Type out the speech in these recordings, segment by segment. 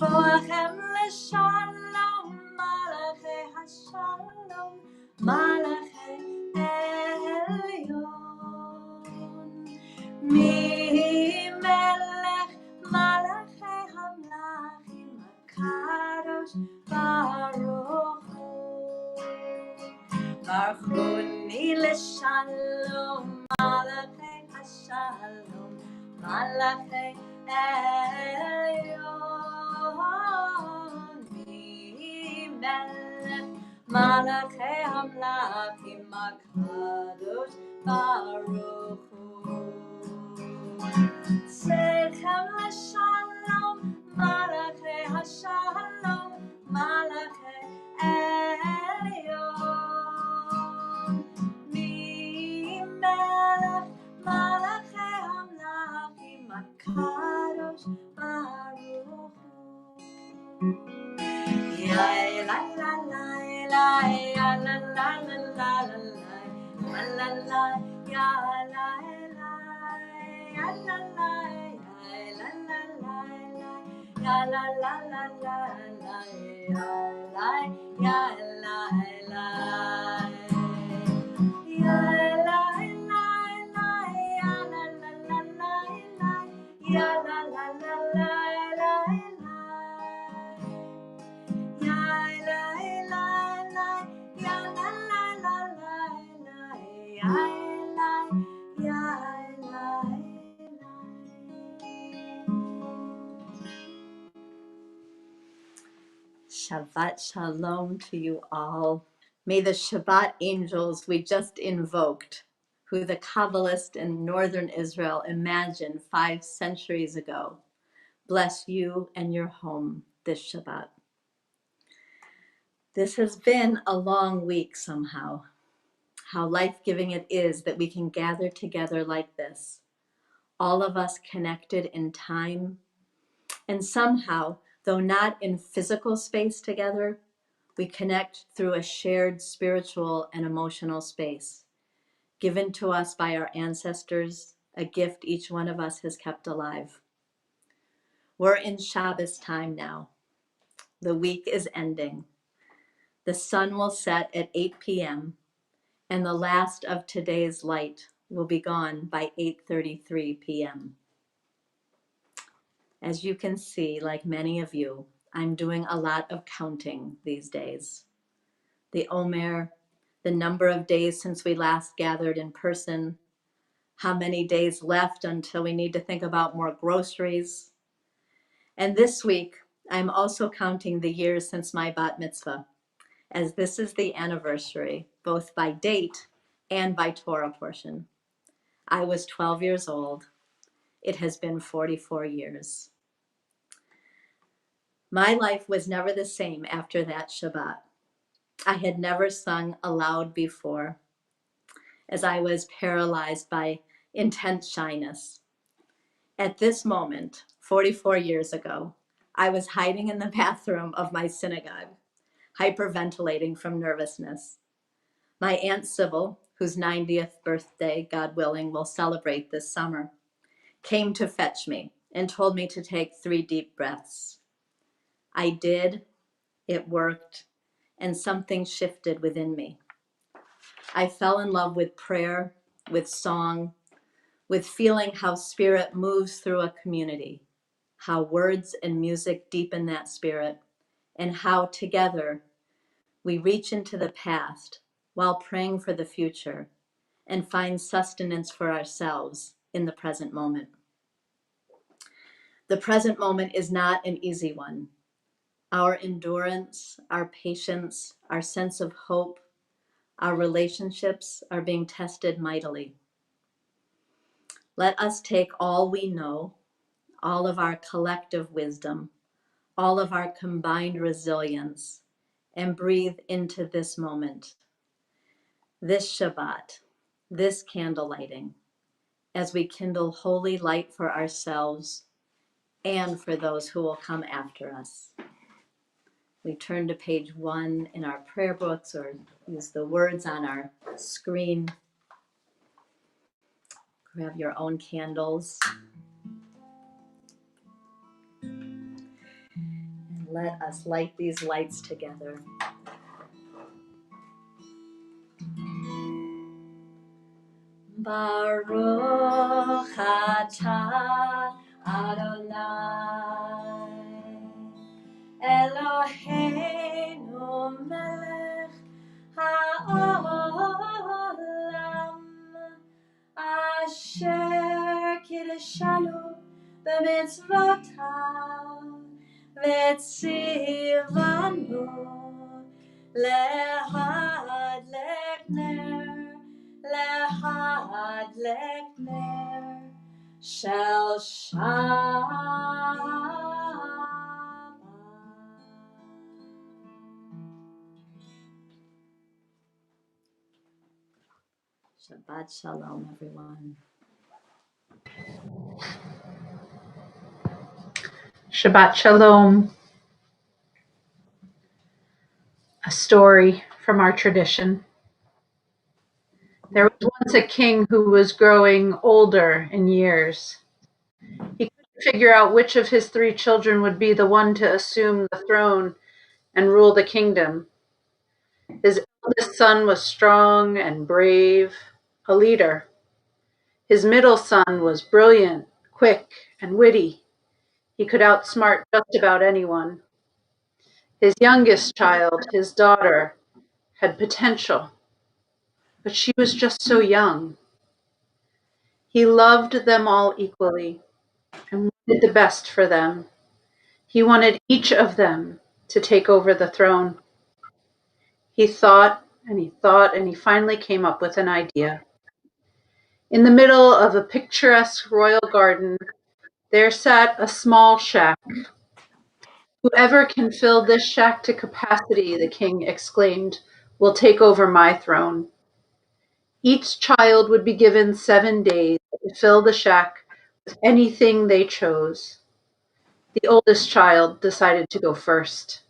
בואכם לשלום, מלאכי השלום, מלאכי עליון. מי מלך מלאכי המלכים הקדוש ברוך הוא. ברכוני לשלום, מלאכי השלום, מלאכי עליון. מי מלך מלאכי המלכים הקדוש ברוך הוא. צריכם לשלום, מלאכי השלום, מלאכי עליון. מי מלך מלאכי המלכים הקדוש ברוך הוא. יה לה לה לה לה יה לה לה לה לה לה לה לה יה לה לה יה לה לה יה לה לה לה לה יה לה לה Shabbat Shalom to you all. May the Shabbat angels we just invoked, who the Kabbalist in northern Israel imagined 5 centuries ago, bless you and your home this Shabbat. This has been a long week somehow. How life-giving it is that we can gather together like this, all of us connected in time, and somehow, though not in physical space together, we connect through a shared spiritual and emotional space, given to us by our ancestors, a gift each one of us has kept alive. We're in Shabbos time now. The week is ending. The sun will set at 8 p.m., and the last of today's light will be gone by 8:33 p.m. As you can see, like many of you, I'm doing a lot of counting these days. The Omer, the number of days since we last gathered in person, how many days left until we need to think about more groceries. And this week, I'm also counting the years since my bat mitzvah, as this is the anniversary, both by date and by Torah portion. I was 12 years old. It has been 44 years. My life was never the same after that Shabbat. I had never sung aloud before, as I was paralyzed by intense shyness. At this moment, 44 years ago, I was hiding in the bathroom of my synagogue, hyperventilating from nervousness. My Aunt Sybil, whose 90th birthday, God willing, we'll celebrate this summer, came to fetch me and told me to take 3 deep breaths. I did, it worked, and something shifted within me. I fell in love with prayer, with song, with feeling how spirit moves through a community, how words and music deepen that spirit, and how together we reach into the past while praying for the future and find sustenance for ourselves in the present moment. The present moment is not an easy one. Our endurance, our patience, our sense of hope, our relationships are being tested mightily. Let us take all we know, all of our collective wisdom, all of our combined resilience, and breathe into this moment, this Shabbat, this candle lighting, as we kindle holy light for ourselves and for those who will come after us. We turn to page 1 in our prayer books or use the words on our screen. Grab your own candles. Let us light these lights together. Baruch atah Adonai Eloheinu melech haolam asher kiddushanu b'mitzvotav v'tzivanu lehadlek ner shel Shabbat. Shabbat Shalom, everyone. Shabbat Shalom, a story from our tradition. There was once a king who was growing older in years. He couldn't figure out which of his 3 children would be the one to assume the throne and rule the kingdom. His eldest son was strong and brave, a leader. His middle son was brilliant, quick, and witty. He could outsmart just about anyone. His youngest child, his daughter, had potential, but she was just so young. He loved them all equally and wanted the best for them. He wanted each of them to take over the throne. He thought and he thought, and he finally came up with an idea. In the middle of a picturesque royal garden, there sat a small shack. "Whoever can fill this shack to capacity," the king exclaimed, "will take over my throne." Each child would be given 7 days to fill the shack with anything they chose. The oldest child decided to go first.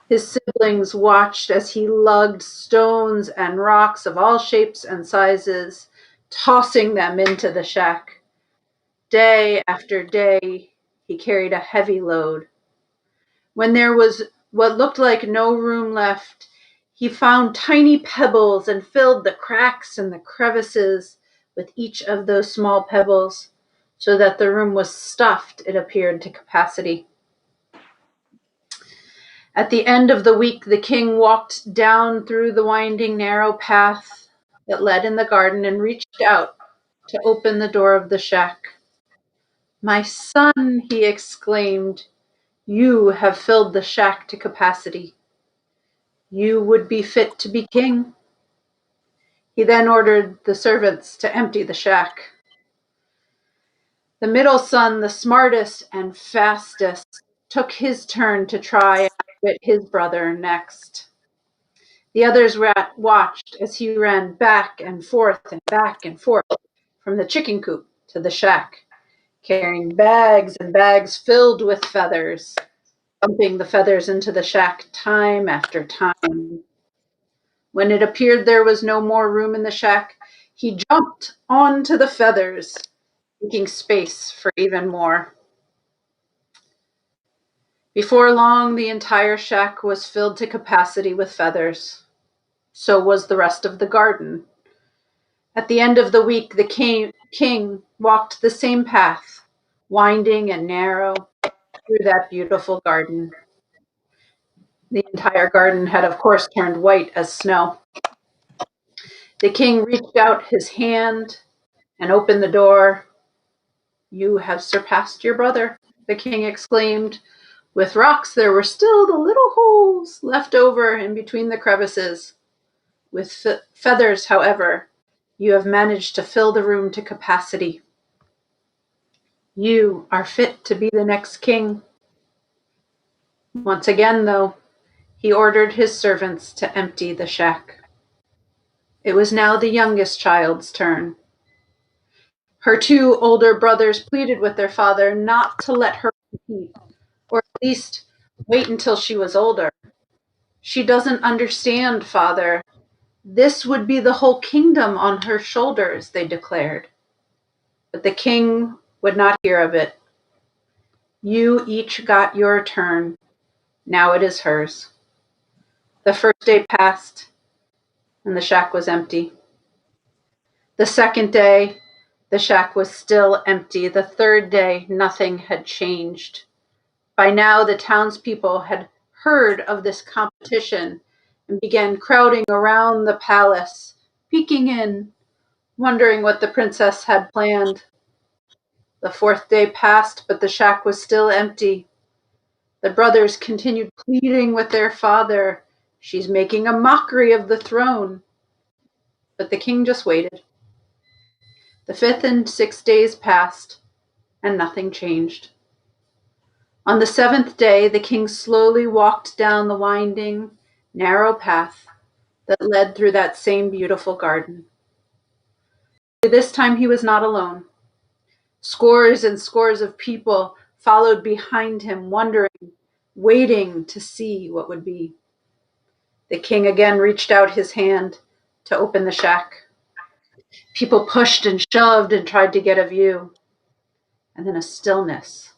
His siblings watched as he lugged stones and rocks of all shapes and sizes, tossing them into the shack. Day after day, he carried a heavy load. When there was what looked like no room left, he found tiny pebbles and filled the cracks and the crevices with each of those small pebbles, so that the room was stuffed, it appeared, to capacity. At the end of the week, the king walked down through the winding, narrow path that led in the garden and reached out to open the door of the shack. "My son," he exclaimed, "you have filled the shack to capacity. You would be fit to be king." He then ordered the servants to empty the shack. The middle son, the smartest and fastest, took his turn to try and outwit his brother next. The others watched as he ran back and forth from the chicken coop to the shack, carrying bags and bags filled with feathers, dumping the feathers into the shack time after time. When it appeared there was no more room in the shack, he jumped onto the feathers, making space for even more. Before long, the entire shack was filled to capacity with feathers. So was the rest of the garden. At the end of the week, the king walked the same path, winding and narrow, through that beautiful garden. The entire garden had, of course, turned white as snow. The king reached out his hand and opened the door. "You have surpassed your brother," the king exclaimed. With rocks, there were still the little holes left over in between the crevices. With feathers, however, you have managed to fill the room to capacity. You are fit to be the next king. Once again, though, he ordered his servants to empty the shack. It was now the youngest child's turn. Her 2 older brothers pleaded with their father not to let her compete, or at least wait until she was older. "She doesn't understand, father. This would be the whole kingdom on her shoulders," they declared. But the king would not hear of it. "You each got your turn. Now it is hers. The first day passed, and the shack was empty. The second day, the shack was still empty. The third day, nothing had changed. By now, the townspeople had heard of this competition and began crowding around the palace, peeking in, wondering what the princess had planned. The fourth day passed, but the shack was still empty. The brothers continued pleading with their father. She's making a mockery of the throne. But the king just waited. The fifth and sixth days passed, and nothing changed. On the seventh day, the king slowly walked down the winding, narrow path that led through that same beautiful garden. This time he was not alone. Scores and scores of people followed behind him, wondering, waiting to see what would be. The king again reached out his hand to open the shack. People pushed and shoved and tried to get a view. And then a stillness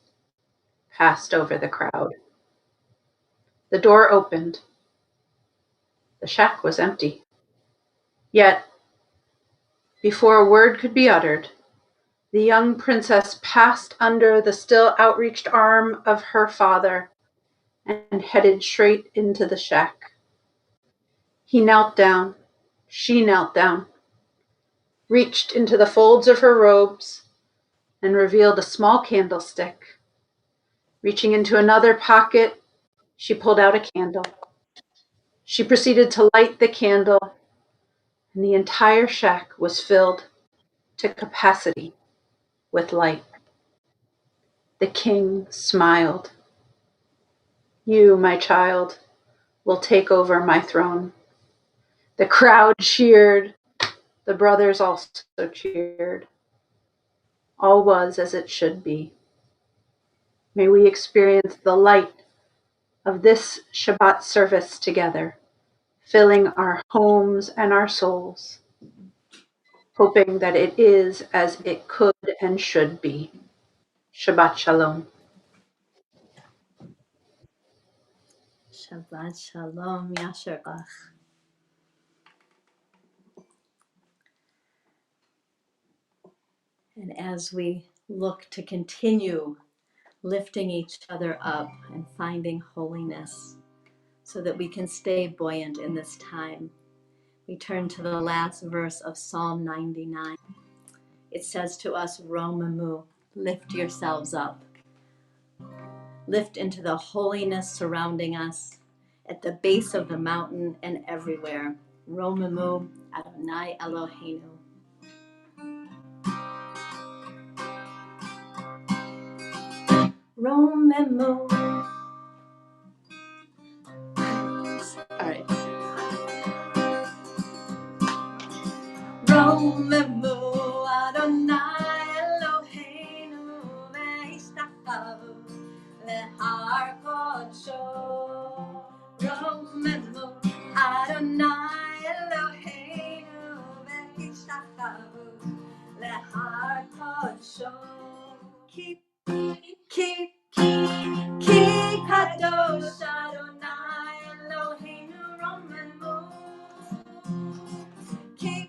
passed over the crowd. The door opened. The shack was empty. Yet, before a word could be uttered, the young princess passed under the still outreached arm of her father and headed straight into the shack. He knelt down. She knelt down, reached into the folds of her robes, and revealed a small candlestick. Reaching into another pocket, she pulled out a candle. She proceeded to light the candle, and the entire shack was filled to capacity with light. The king smiled. You, my child, will take over my throne. The crowd cheered. The brothers also cheered. All was as it should be. May we experience the light of this Shabbat service together, filling our homes and our souls, hoping that it is as it could and should be. Shabbat Shalom. Shabbat Shalom, Yasher Koach. And as we look to continue lifting each other up and finding holiness so that we can stay buoyant in this time, we turn to the last verse of Psalm 99. It says to us, Romamu, lift yourselves up. Lift into the holiness surrounding us at the base of the mountain and everywhere. Romamu Adonai Eloheinu. Romamu. All right. Romamu Adonai Eloheinu ve'ishtachavu le'har kodsho. Romamu Adonai Eloheinu ve'ishtachavu le'har kodsho. Keep kadosh Adonai Eloheinu Romamu. Keep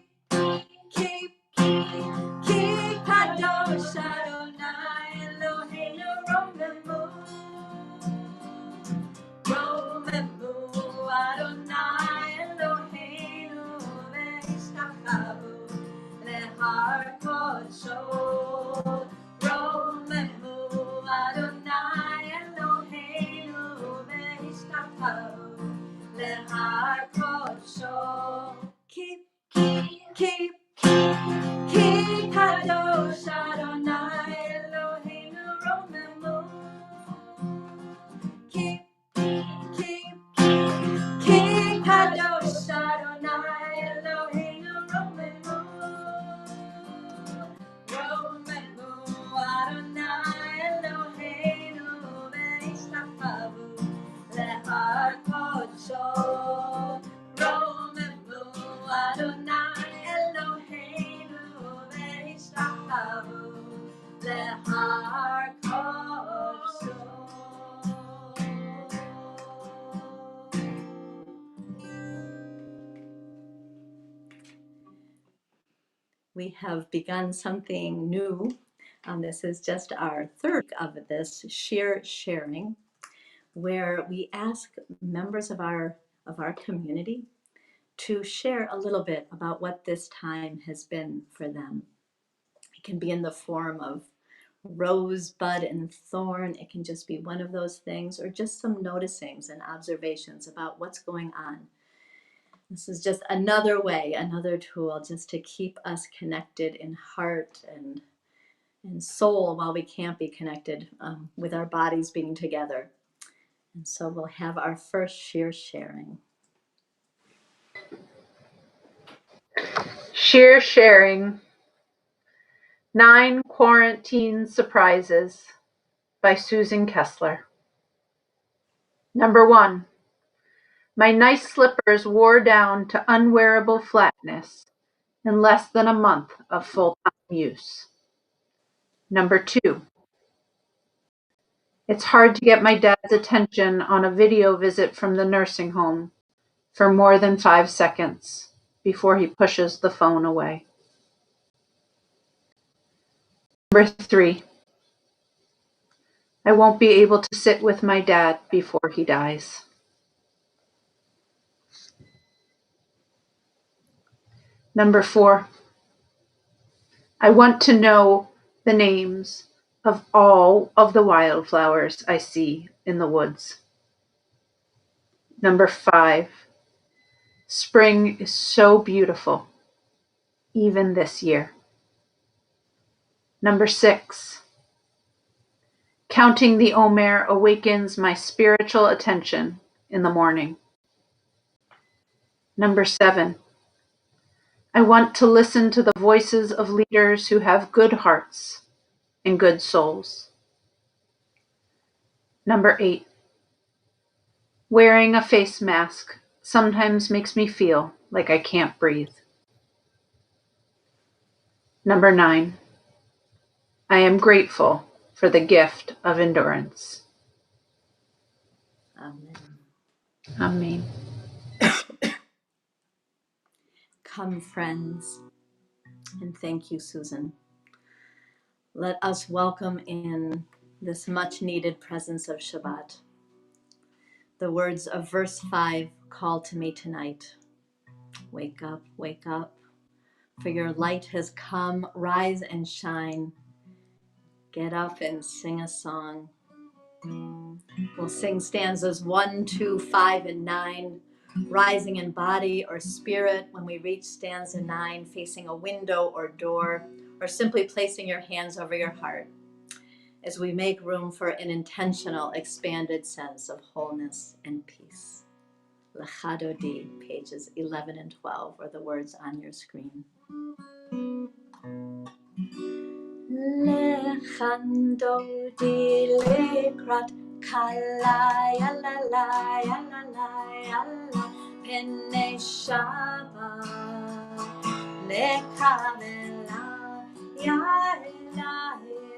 we have begun something new. This is just our third of this shir sharing, where we ask members of our community to share a little bit about what this time has been for them. It can be in the form of rosebud and thorn. It can just be one of those things, or just some noticings and observations about what's going on. This is just another way, another tool just to keep us connected in heart and soul while we can't be connected with our bodies being together. And so we'll have our first shir sharing. Shir sharing 9 Quarantine Surprises by Susan Kessler. Number 1. My nice slippers wore down to unwearable flatness in less than a month of full-time use. Number 2. It's hard to get my dad's attention on a video visit from the nursing home for more than 5 seconds before he pushes the phone away. Number 3. I won't be able to sit with my dad before he dies. Number 4. I want to know the names of all of the wildflowers I see in the woods. Number 5. Spring is so beautiful, even this year. Number 6. Counting the Omer awakens my spiritual attention in the morning. Number 7. I want to listen to the voices of leaders who have good hearts and good souls. Number 8. Wearing a face mask sometimes makes me feel like I can't breathe. Number 9. I am grateful for the gift of endurance. Amen. Amen. Come, friends, and thank you, Susan. Let us welcome in this much needed presence of Shabbat. The words of verse 5 call to me tonight. Wake up, for your light has come, rise and shine. Get up and sing a song. We'll sing stanzas 1, 2, 5, and 9, rising in body or spirit when we reach stanza 9, facing a window or door, or simply placing your hands over your heart as we make room for an intentional, expanded sense of wholeness and peace. Lechadodi, pages 11 and 12, are the words on your screen. Lechandodi lekrat kalai alalai alalai ala pene Shabbat lekavela ya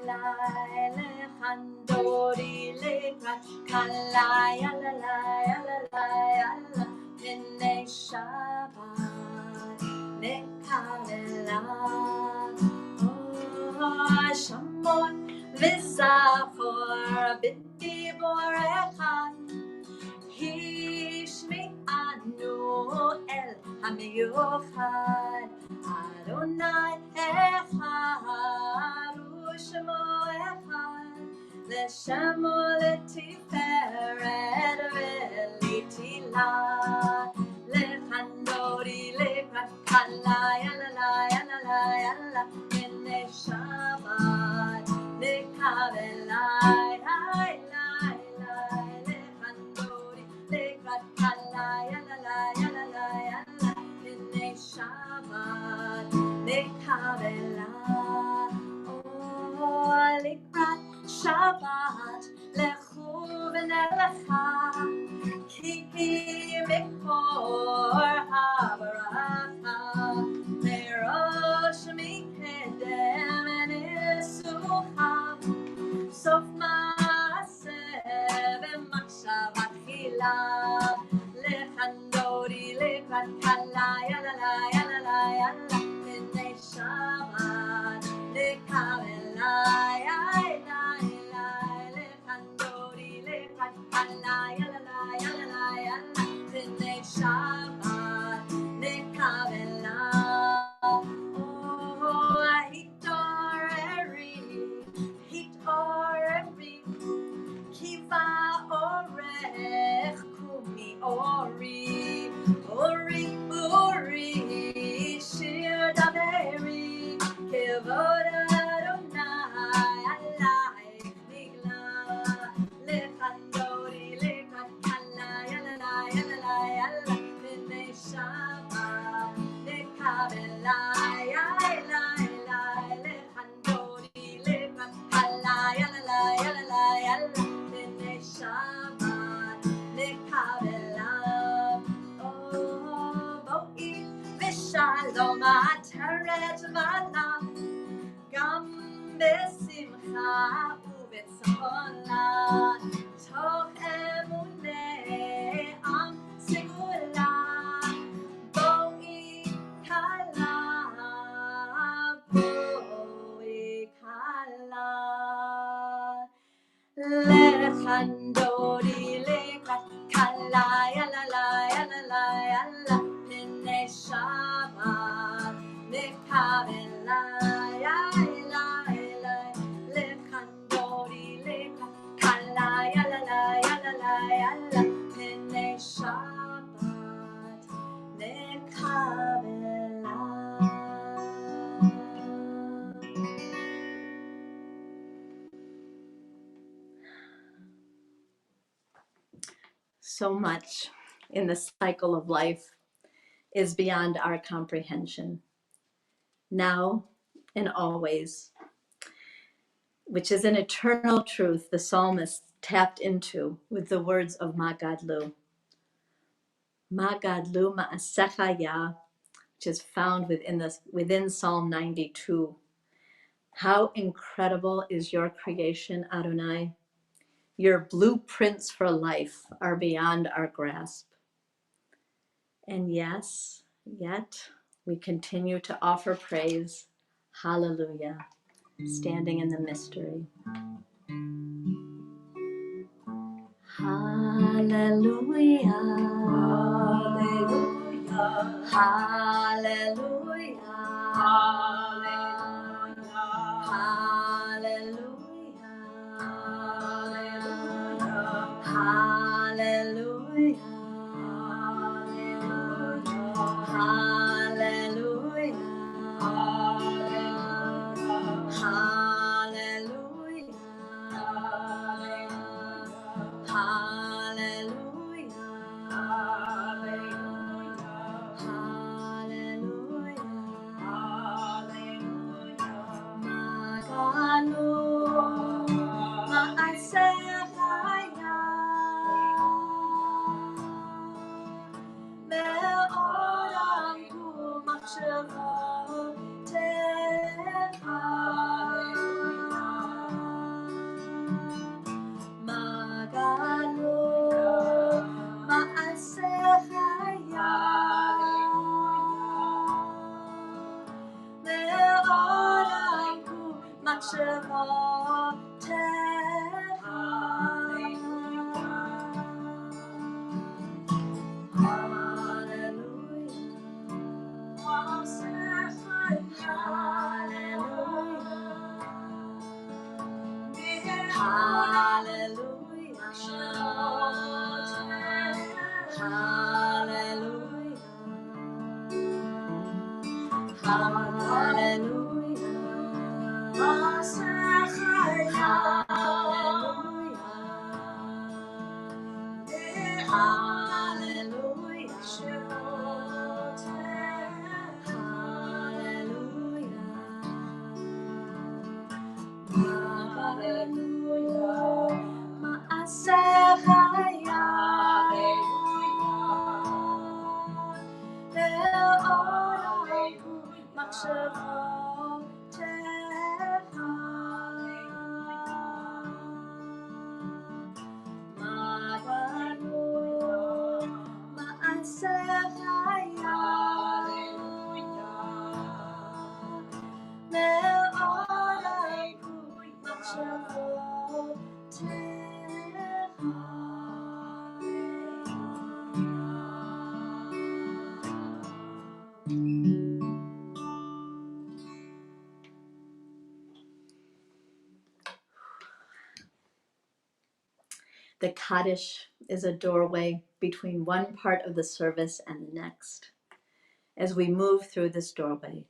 elai lechandodi lekrat kalai alalai alalai ala pene Shabbat lekavela Shamon v'zachor b'dibor echad Hishmi anu el hamiyuchad Adonai echad u'shmo echad L'shemo l'tiferet v'litilah Lechandori lekrat kalai alalai alalai alalai Shabbat lekavelai lai lai lai lechandori lekrat kalai alalai alalai alalai B'nei Shabbat lekavelai oh lekrat Shabbat lechu v'nelecha ki mikor habracha merosh mikdem enesucham sof maaseh v'machshava tchila lechandori lekrat kalai alalai alalai alalai b'nei Shabbat Lekavelai Lai Lai Lekandori Lekalai Lai Lai B'nei Shabbat Lekavelai Oh Hitoreri Kiva Orech Kumi Ori Shir Daveri Kevod Adonai Alai Nigla Lechandori Lechakalai Alai B'nei Shabbat Lekabelai Lechandori Lechakalai Alai B'nei Shabbat Lekabelai Oh Bo'i V'Shalom Ateret V'Alam Gam B'Simcha U'B'Tzachona Toch Emunei Am Segula Bo'i Kala Lechandori Lekalai Alai B'nei Shabbat Lekavelai Lechandori Lekalai Alai B'nei Shabbat Lekavelai. So much in the cycle of life is beyond our comprehension, now and always, which is an eternal truth the psalmist tapped into with the words of Magadlu. Magadlu Ma'asecha Yah, which is found within Psalm 92. How incredible is your creation, Adonai. Your blueprints for life are beyond our grasp. And yes, yet we continue to offer praise. Hallelujah. Standing in the mystery. Hallelujah. Hallelujah. Hallelujah. Hallelujah. Hallelujah. Hallelujah. Hallelujah. Hallelujah. The Kaddish is a doorway between one part of the service and the next. As we move through this doorway,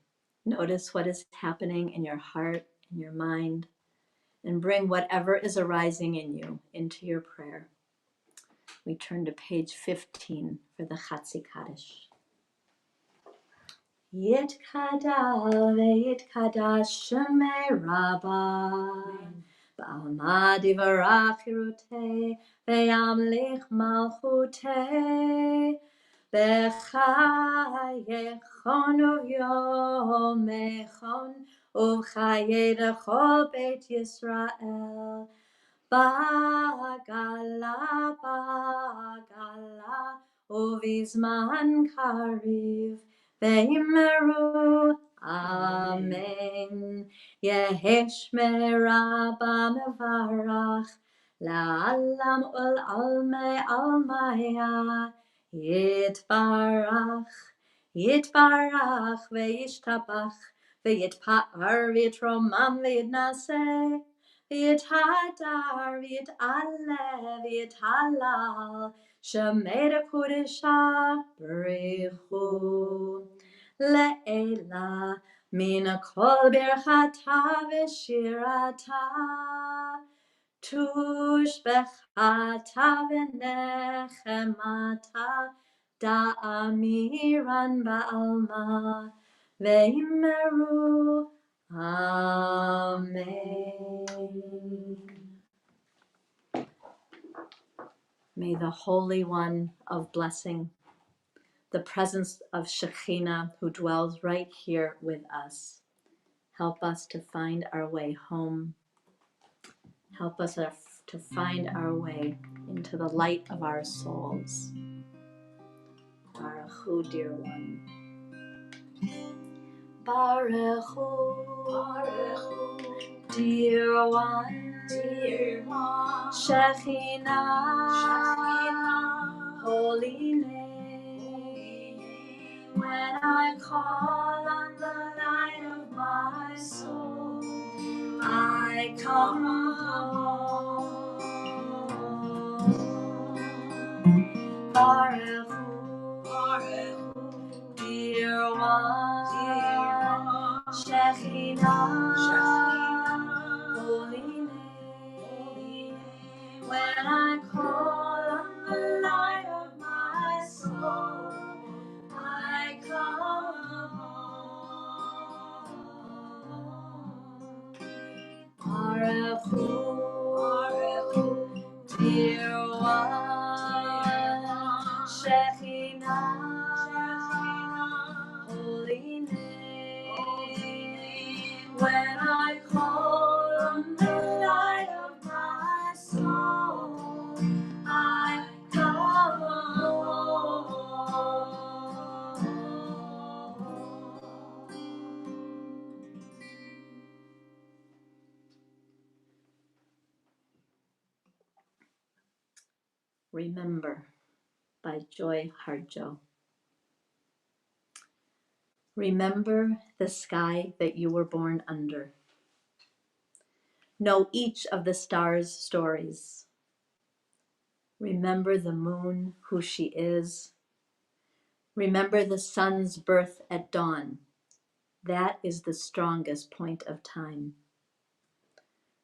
notice what is happening in your heart, in your mind, and bring whatever is arising in you into your prayer. We turn to page 15 for the Chatzi Kaddish. Yitkadal ve'yitkadash shemei Rabbi Ba'alma divarach hirutei ve'yamlich malchutei B'chayechon uvyomechon Uv'chayei lechol Beit Yisrael Bagala, bagala, uvizman kariv, veimeru, amen. Yehesh meraba mevarach, la'alam ul alme almaya, yitbarach, yitbarach, veishtabach, veyitpa'ar, vitromam, v'yitnaseh. V'yithadar, v'yit'aleh, v'yithalal, Shemei Kodesha B'richu Le'ela Min Kol Birchata V'Shirata Tushbechata V'Nechemata Da'amiran Ba'alma Ve'yimeru Amen. May the Holy One of blessing, the presence of Shekhinah who dwells right here with us, help us to find our way home. Help us to find our way into the light of our souls. Baruch Hu, dear one. Baruch Hu, dear one, dear one. Shekhinah, holy name. When I call on the light of my soul, I come home. Baruch Hu, dear one, Shekhinah, holy name. When I call on the light of my soul, I come home. Baruch Hu, dear one, Shekhinah, holy name. When I call on the light of my soul, I come home. Remember, by Joy Harjo. Remember the sky that you were born under. Know each of the stars' stories. Remember the moon, who she is. Remember the sun's birth at dawn. That is the strongest point of time.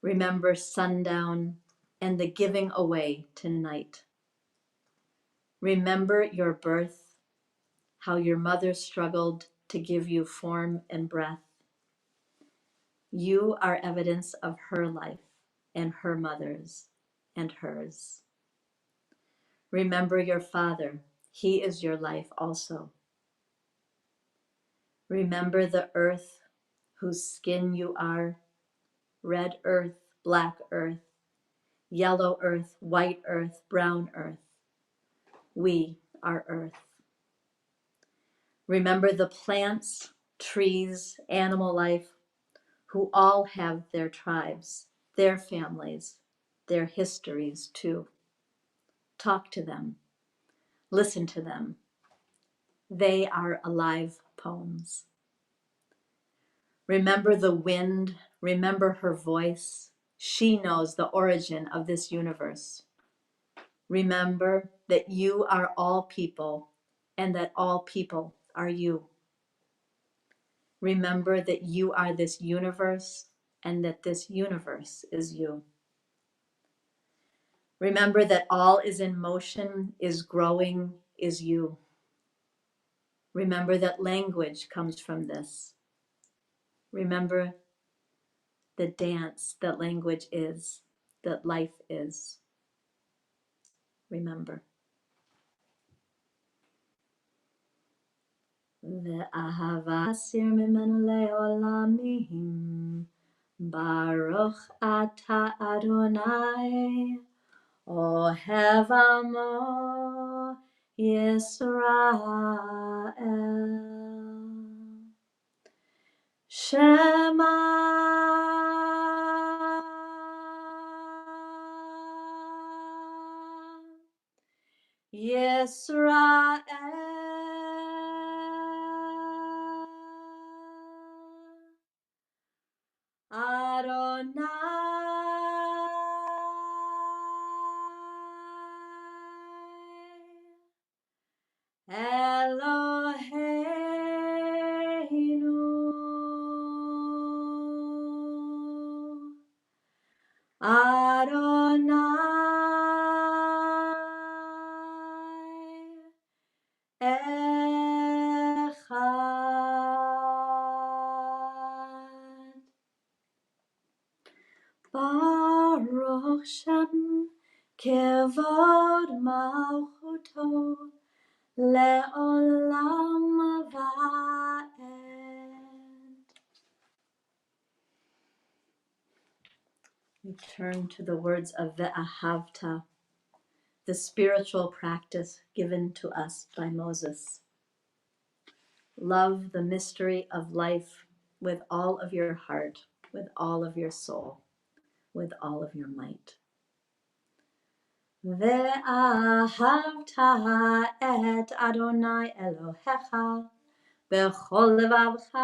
Remember sundown and the giving away to night. Remember your birth, how your mother struggled to give you form and breath. You are evidence of her life and her mother's and hers. Remember your father. He is your life also. Remember the earth whose skin you are, red earth, black earth, yellow earth, white earth, brown earth. We are earth. Remember the plants, trees, animal life, who all have their tribes, their families, their histories too. Talk to them. Listen to them. They are alive poems. Remember the wind. Remember her voice. She knows the origin of this universe. Remember that you are all people and that all people are you. Remember that you are this universe and that this universe is you. Remember that all is in motion, is growing, is you. Remember that language comes from this. Remember the dance that language is, that life is. Remember. ואהבה אסיר ממנו לעולמים. ברוך אתה אדוני, אוהב עמו ישראל. שמע ישראל, Adonai Eloheinu, Adonai Echad. Baruch Shem Kevod Malchuto Le'olam Va'ed. We turn to the words of Ve'ahavta, the spiritual practice given to us by Moses. Love the mystery of life with all of your heart, with all of your soul, with all of your might. ואהבת את אדוני אלוהיך בכל לבבך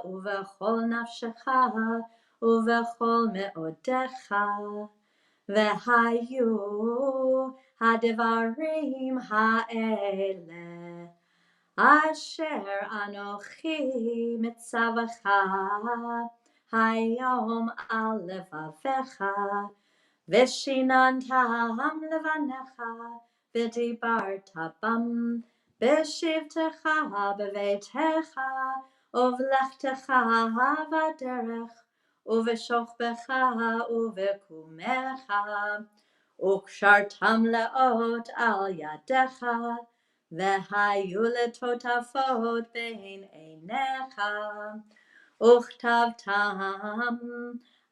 ובכל נפשך ובכל מאודיך. והיו הדברים האלה אשר אנוכי מצווך היום על לבביך, ושיננתם לבניך, ודיברת בם בשבתך בביתך, ובלכתך בדרך, ובשוכבך ובקומך, וקשרתם לאות על ידיך, והיו לטוטפות בין עיניך, וכתבתם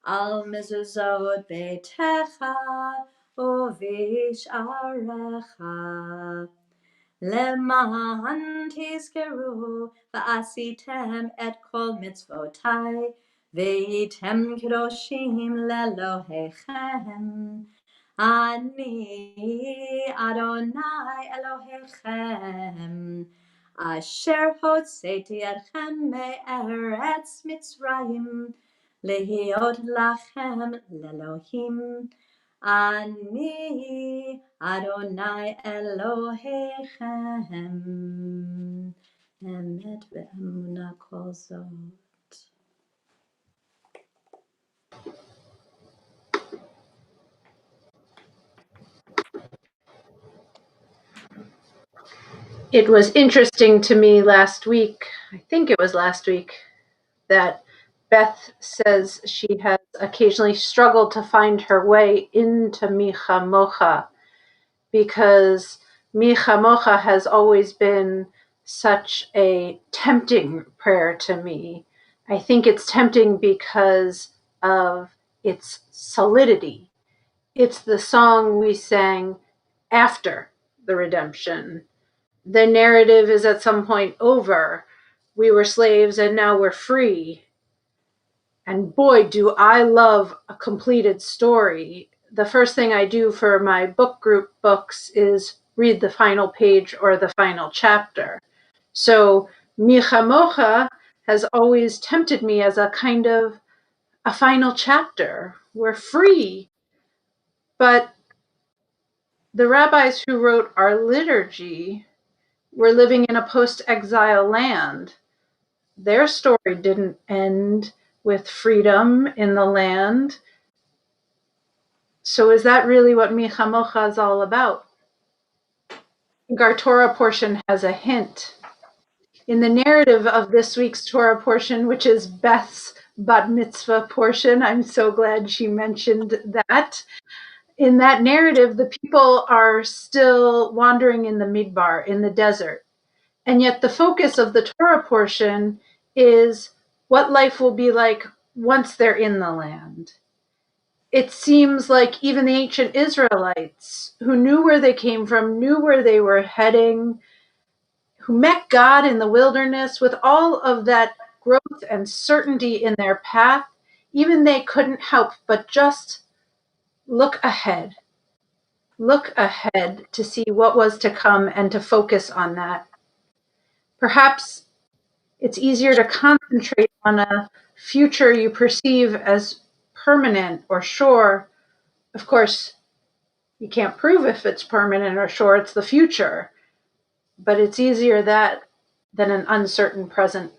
על מזוזות ביתך ובשעריך, למען תזכרו ועשיתם את כל מצוותיי, והייתם קדושים לאלוהיכם. אני אדוני אלוהיכם, אשר הוצאתי אתכם מארץ מצרים, להיות לכם לאלוהים. אני אדוני אלוהיכם. אמת ואמונה כל זאת. It was interesting to me last week, I think it was last week, that Beth says she has occasionally struggled to find her way into Micha Mocha, because Micha Mocha has always been such a tempting prayer to me. I think it's tempting because of its solidity. It's the song we sang after the redemption. The narrative is at some point over. We were slaves and now we're free. And boy, do I love a completed story. The first thing I do for my book group books is read the final page or the final chapter. So Micha Mocha has always tempted me as a kind of a final chapter. We're free, but the rabbis who wrote our liturgy were living in a post-exile land. Their story didn't end with freedom in the land. So is that really what Mi Chamocha is all about? I think our Torah portion has a hint. In the narrative of this week's Torah portion, which is Beth's bat mitzvah portion, I'm so glad she mentioned that. In that narrative, the people are still wandering in the midbar, in the desert. And yet the focus of the Torah portion is what life will be like once they're in the land. It seems like even the ancient Israelites, who knew where they came from, knew where they were heading, who met God in the wilderness with all of that growth and certainty in their path, even they couldn't help but just look ahead to see what was to come and to focus on that. Perhaps it's easier to concentrate on a future you perceive as permanent or sure. Of course, you can't prove if it's permanent or sure, it's the future, but it's easier that than an uncertain present.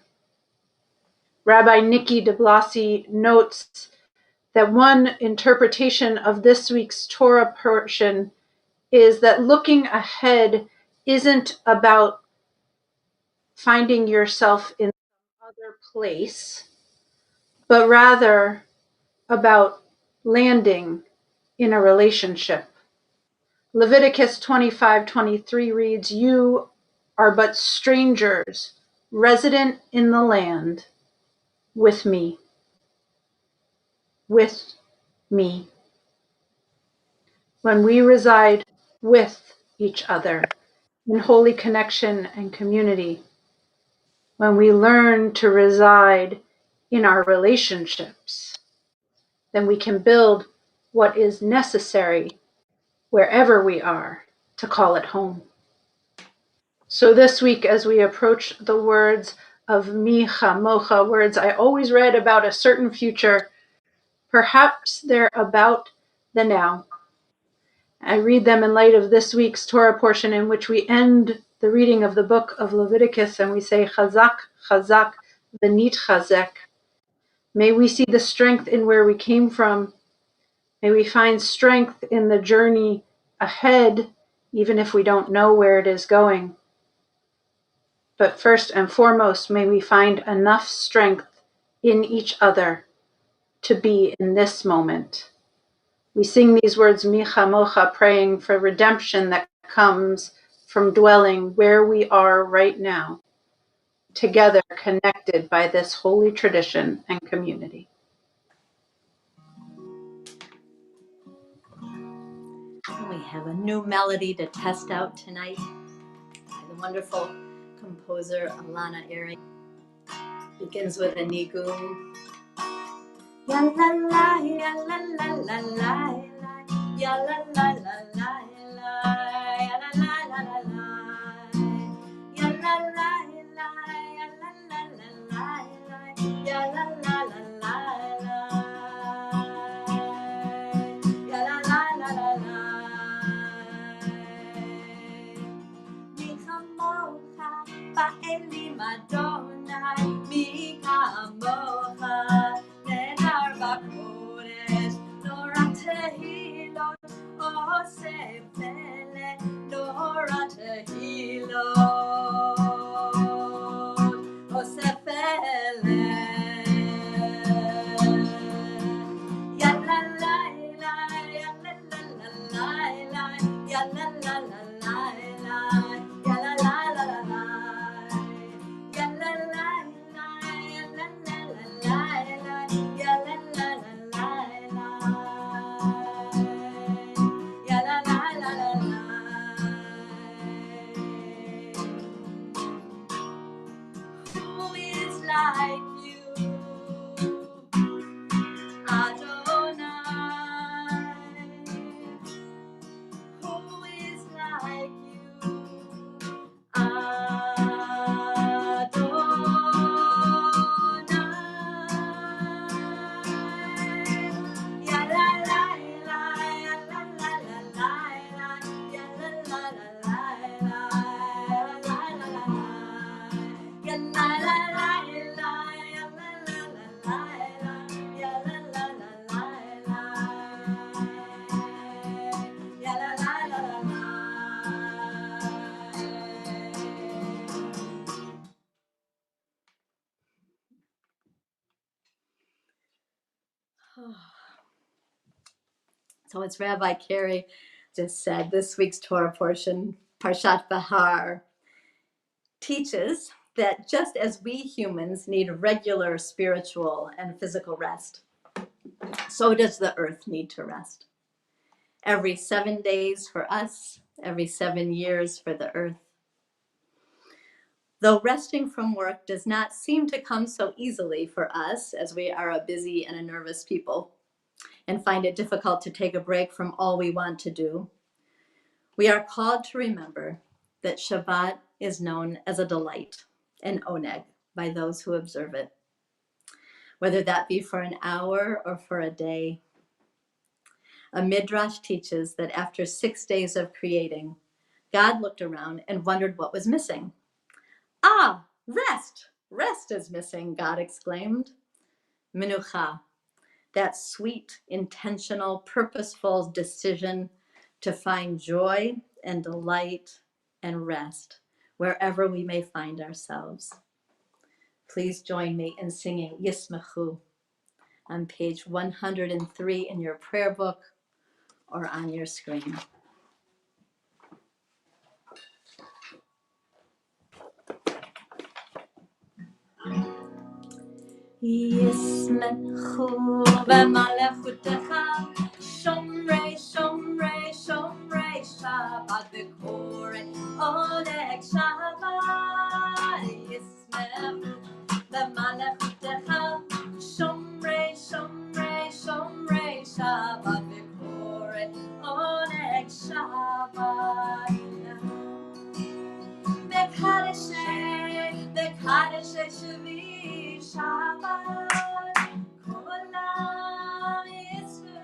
Rabbi Nikki de Blasi notes that one interpretation of this week's Torah portion is that looking ahead isn't about finding yourself in another place, but rather about landing in a relationship. Leviticus 25:23 reads, "You are but strangers, resident in the land, with me." With me. When we reside with each other in holy connection and community, when we learn to reside in our relationships, then we can build what is necessary wherever we are to call it home. So this week, as we approach the words of Mi Chamocha, words I always read about a certain future, perhaps they're about the now. I read them in light of this week's Torah portion in which we end the reading of the book of Leviticus and we say, Chazak, Chazak, Benit Chazek. May we see the strength in where we came from. May we find strength in the journey ahead, even if we don't know where it is going. But first and foremost, may we find enough strength in each other to be in this moment. We sing these words, Mi Chamocha, praying for redemption that comes from dwelling where we are right now, together connected by this holy tradition and community. We have a new melody to test out tonight by the wonderful composer Alana Aaron. Begins with a nigun. Ya la la, ya la la la la, ya la la la la, ya la la la la la, ya la la la, ya la la la la, ya la la la la, ya la la la la la. Mi chamocha ba'elim Adonai, mi chamocha. Kodesh, Nora Tehilot, Osef Pele, So as Rabbi Carey just said, this week's Torah portion, Parshat Bahar, teaches that just as we humans need regular spiritual and physical rest, so does the earth need to rest. Every 7 days for us, every 7 years for the earth. Though resting from work does not seem to come so easily for us, as we are a busy and a nervous people, and find it difficult to take a break from all we want to do, we are called to remember that Shabbat is known as a delight, an oneg, by those who observe it, whether that be for an hour or for a day. A midrash teaches that after 6 days of creating, God looked around and wondered what was missing. Ah, rest! Rest is missing, God exclaimed. Menucha, that sweet, intentional, purposeful decision to find joy and delight and rest wherever we may find ourselves. Please join me in singing Yismechu on page 103 in your prayer book or on your screen. Yismechu b'malechutecha, shomrei, shomrei, shomrei Shabbat v'korei oneg Shabbat. Yismechu b'malechutecha, shomrei, shomrei, shomrei Shabbat v'korei oneg Shabbat. Mekadesh Shvi Shabbat, Kolam Yisru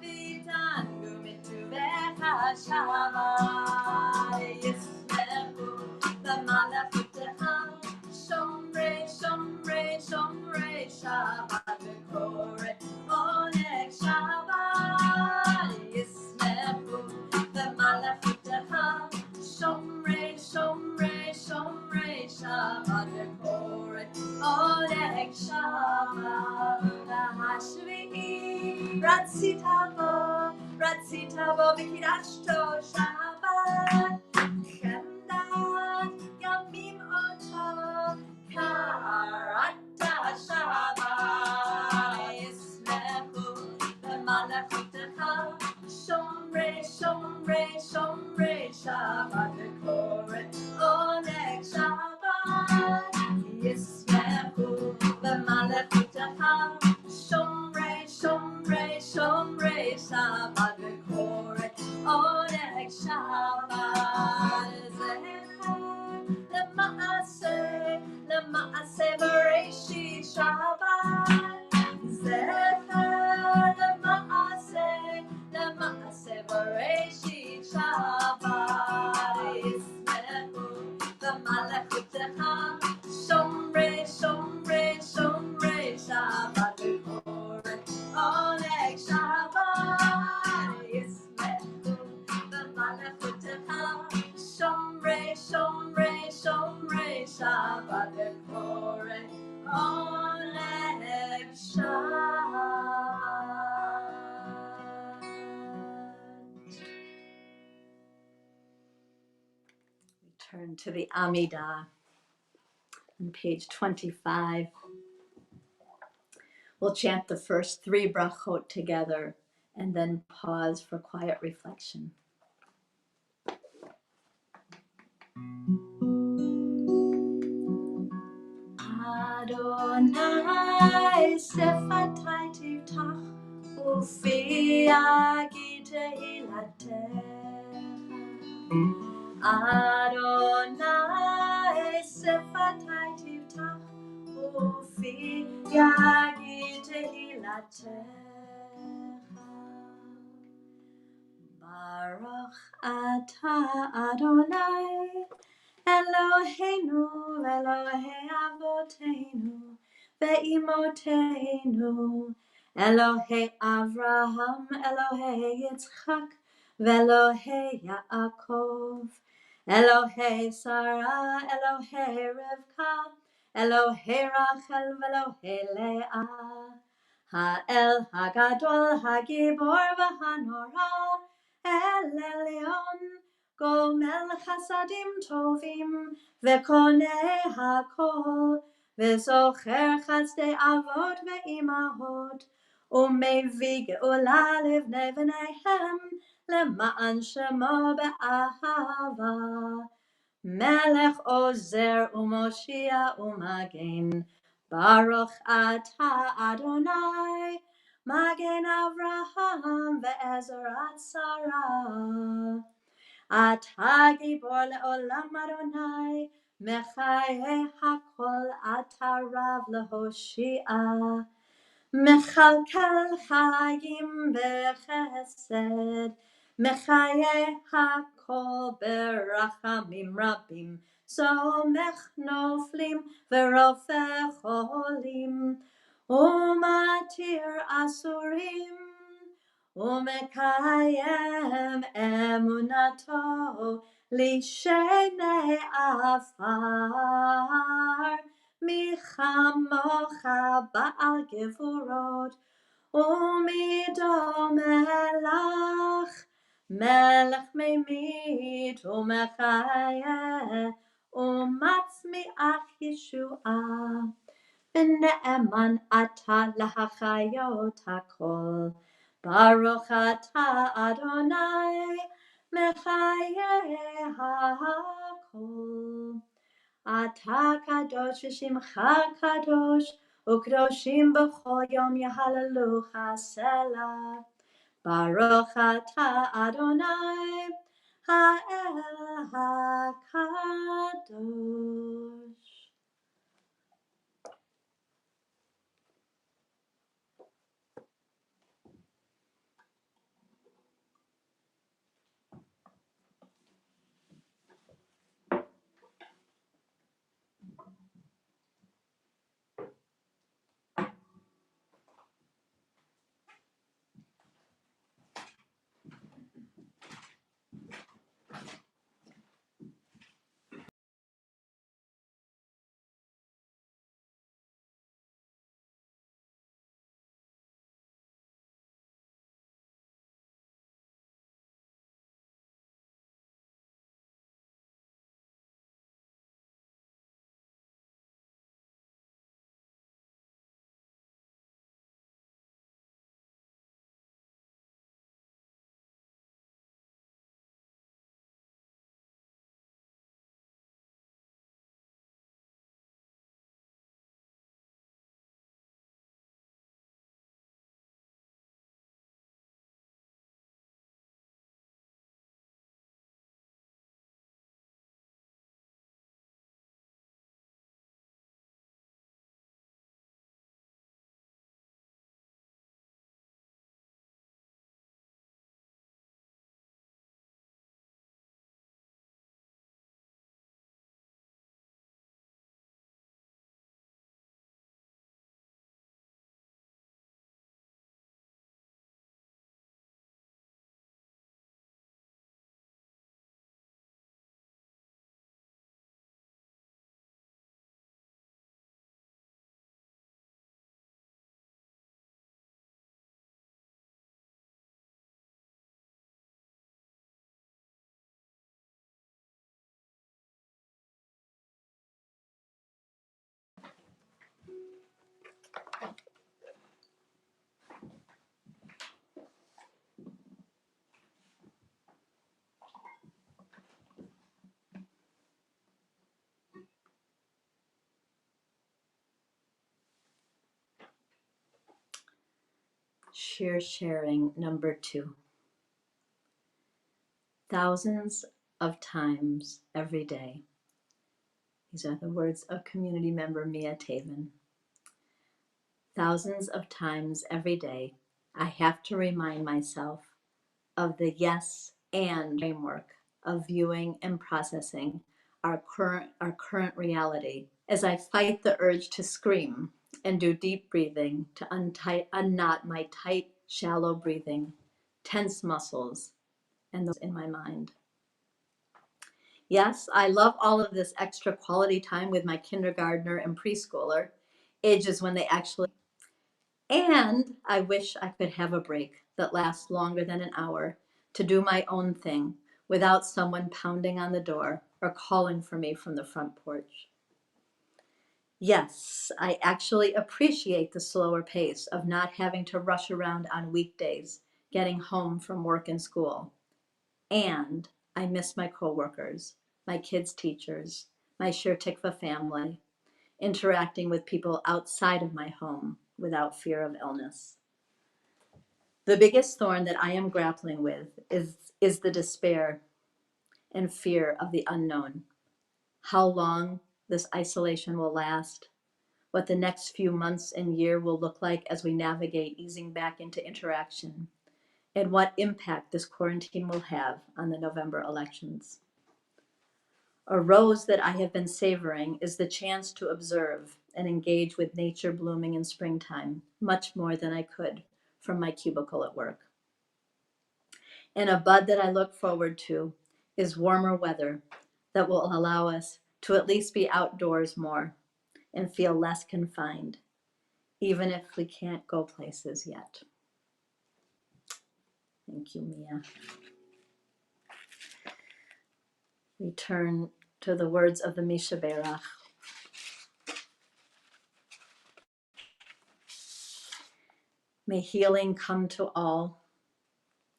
V'Tangu Mituvecha Shabbat. Yismechu B'malachutecha, Shomrei, Shomrei, Shomrei Shabbat v'korei oneg Shabbat. Yismechu B'malachutecha, Shomrei, Shomrei, Shomrei Shabbat v'korei oneg Shabbat. V'hashvi'i Ratzita bo v'kidashto Shabbat. Chemdat yamim oto karata Shabbat. Yismechu b'malachutecha, Shomrei, Shomrei, Shomrei Shabbat v'korei oneg Shabbat. Yismechu b'malachutecha, Shomrei, Shomrei, Shomrei Shabbat v'korei oneg Shabbat. Zecher lema'aseh b'reishit Shabbat. Zecher lema'aseh b'reishit Shabbat. Yismechu b'malachutecha, Shomrei, Shomrei, Shomrei Shabbat v'korei oneg Shabbat. Yismechu b'malachutecha, Shomrei, Shomrei, Shomrei Shabbat v'korei oneg Shabbat. We turn to the Amidah on page 25. We'll chant the first 3 brachot together and then pause for quiet reflection. Adonai sefatai tivtach ufi agite ilatecha. Adonai sefatai tivtach ufi agite ilatecha. Baruch atah Adonai Eloheinu Elohei Avoteinu Ve'imoteinu Elohei Avraham Elohei Yitzchak Ve'elohei Yaakov Elohei Sarah Elohei Rivka Elohei Rachel Ve'elohei Leah האל הגדול הגיבור והנורא, אל עליון, גומל חסדים טובים וקונה הכל, וזוכר חסדי אבות ואימהות, ומביא גאולה לבני בניהם, למען שמו באהבה. מלך עוזר ומושיע ומגן, ברוך אתה אדוני, מגן אברהם ועזרת שרה. אתה גיבור לעולם אדוני, מחיי הכל אתה רב להושיע. מכלכל חיים בחסד, מחיי הכל ברחמים רבים, סומך נופלים ורופא חולים, ומתיר אסורים, ומקיים אמונתו לשני עפר. מי כמוך בעל גבורות, ומי דומה לך, מלך ממית ומחיה, ומצמיח ישועה. ונאמן אתה להחיות הכל, ברוך אתה אדוני, מחיי הכל. אתה קדוש ושמך קדוש, וקדושים בכל יום יהללוך סלה. ברוך אתה אדוני, האל הקדוש. Share sharing number 2. Thousands of times every day. These are the words of community member Mia Taven. Thousands of times every day, I have to remind myself of the yes and framework of viewing and processing our current reality, as I fight the urge to scream and do deep breathing to unknot my tight, shallow breathing, tense muscles, and those in my mind. Yes, I love all of this extra quality time with my kindergartner and preschooler, ages when they actually, And I wish I could have a break that lasts longer than an hour to do my own thing without someone pounding on the door or calling for me from the front porch. Yes, I actually appreciate the slower pace of not having to rush around on weekdays, getting home from work and school. And I miss my coworkers, my kids' teachers, my Shir Tikvah family, interacting with people outside of my home without fear of illness. The biggest thorn that I am grappling with is the despair and fear of the unknown. How long this isolation will last, what the next few months and year will look like as we navigate easing back into interaction, and what impact this quarantine will have on the November elections. A rose that I have been savoring is the chance to observe and engage with nature blooming in springtime, much more than I could from my cubicle at work. And a bud that I look forward to is warmer weather that will allow us to at least be outdoors more and feel less confined, even if we can't go places yet. Thank you, Mia. We turn to the words of the Mishaberach. May healing come to all,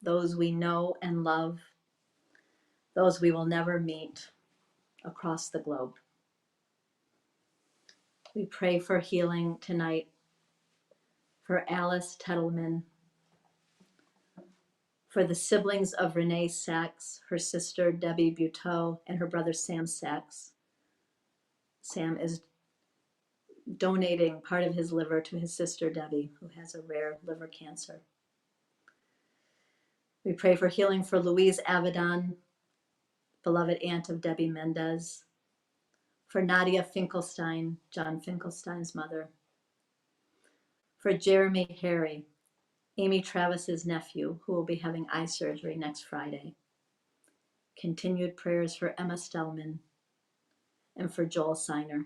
those we know and love, those we will never meet across the globe. We pray for healing tonight for Alice Tettleman, for the siblings of Renee Sachs, her sister Debbie Buteau, and her brother Sam Sachs. Sam is donating part of his liver to his sister Debbie, who has a rare liver cancer. We pray for healing for Louise Avedon, beloved aunt of Debbie Mendez, for Nadia Finkelstein, John Finkelstein's mother, for Jeremy Harry, Amy Travis's nephew, who will be having eye surgery next Friday. Continued prayers for Emma Stellman and for Joel Seiner.